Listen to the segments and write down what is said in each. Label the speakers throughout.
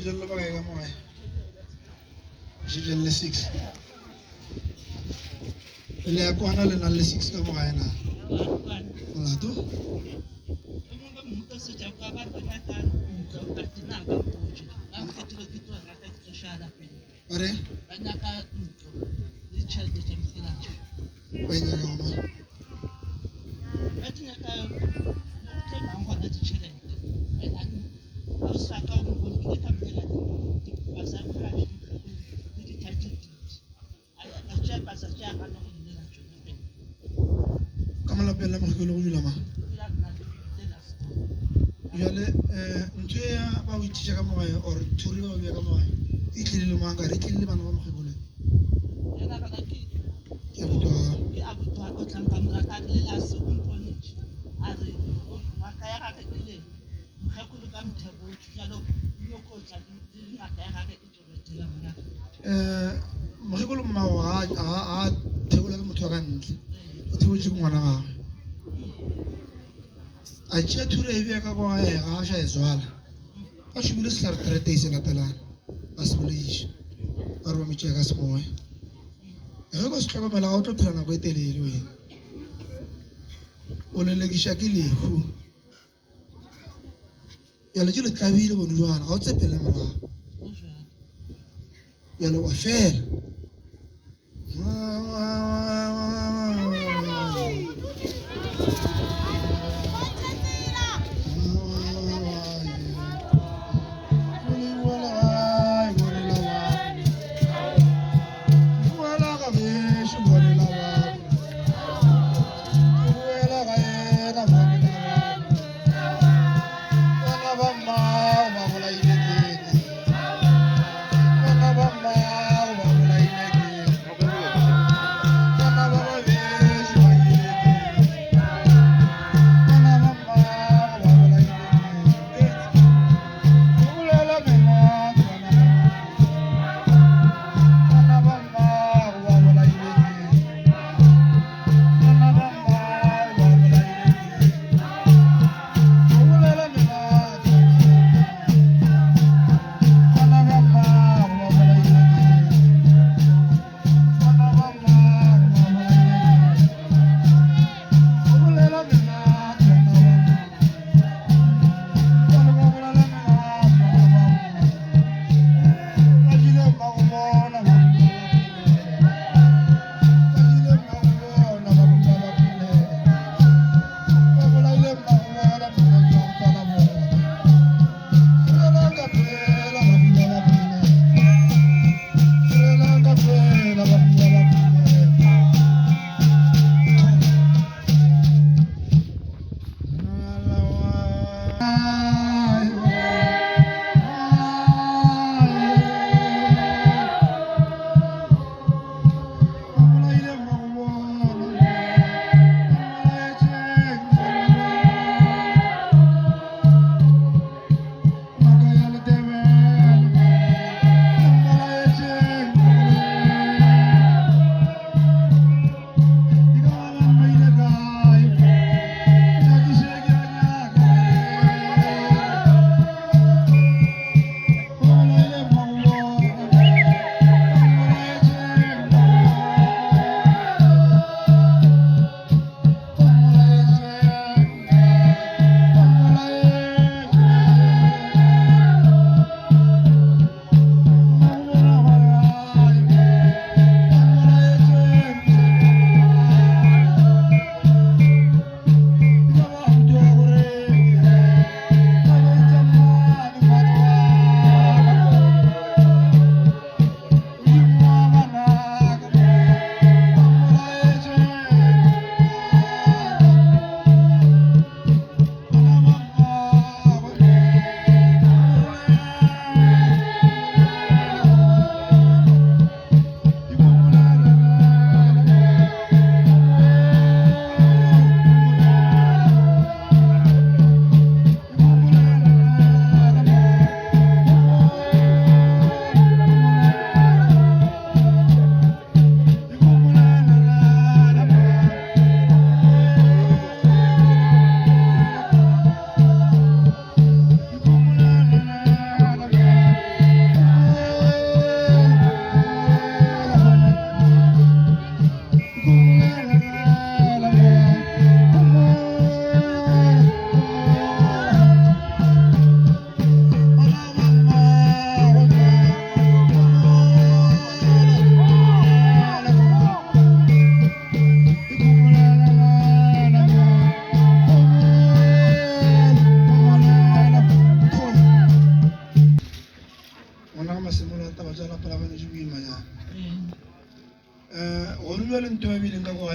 Speaker 1: Jelle ba kaya mo ay? Jelle 6. Ile ako ana le na le 6 ka mo kaya na. Wala to. Pare? Pwede ka mo. Kamala pela mo ko lo lama. Yale ntuya ba wichi ka mo ay or turi ba ka mo ay. Ikili lo manga ikili ba no mo ko lo. Ya buto. Mo ko lo ma wa a thekula ke motho ka ntle. O thotse ke ngwana ga. A tšea thuro e bea ka kwa gae ga a ša e zwala a šomile sehlare terete e se latelana a se bolediša a re ba metšea ka semoya ge ko se tlhokomela ga o tlo phela nako e telele wena o lelekiša ke lehu yalo ke le tlabile bone jwana ga o tsepele morago yalo wa fela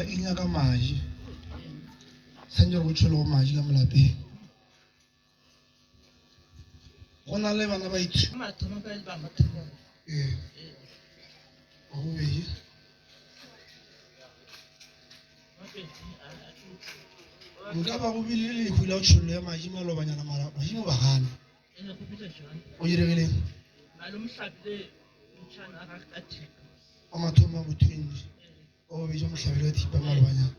Speaker 1: ke nyaka maji sanje go tsholo maji ka molapeng go na le bana ba itse go be nka ba go bile le go la tsholo ya maji malobanyana mara maji mo bagane o diregileng o mathoma mo 20 o be jo mohlabelo thipa malobanyana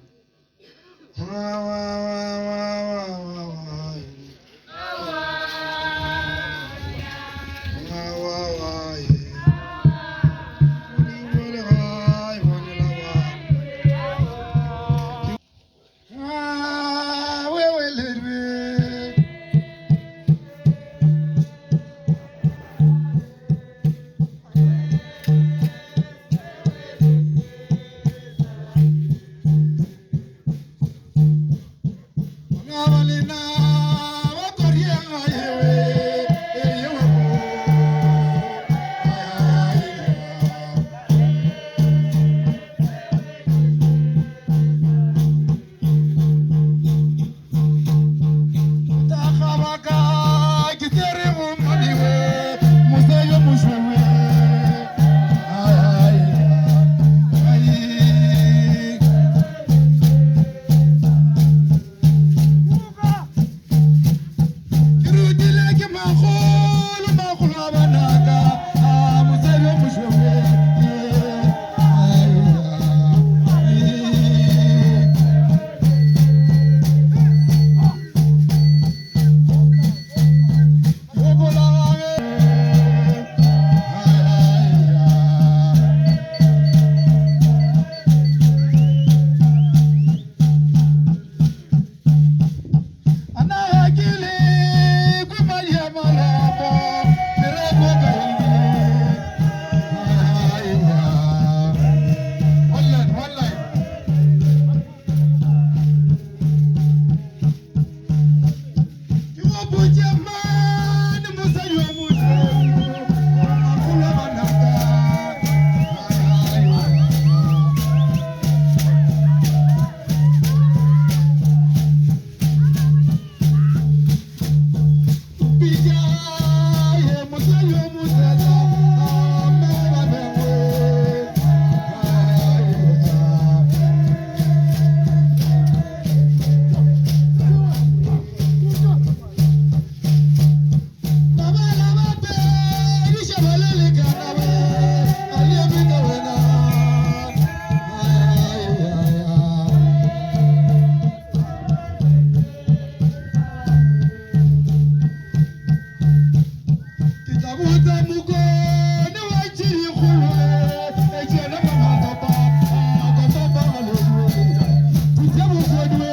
Speaker 2: What do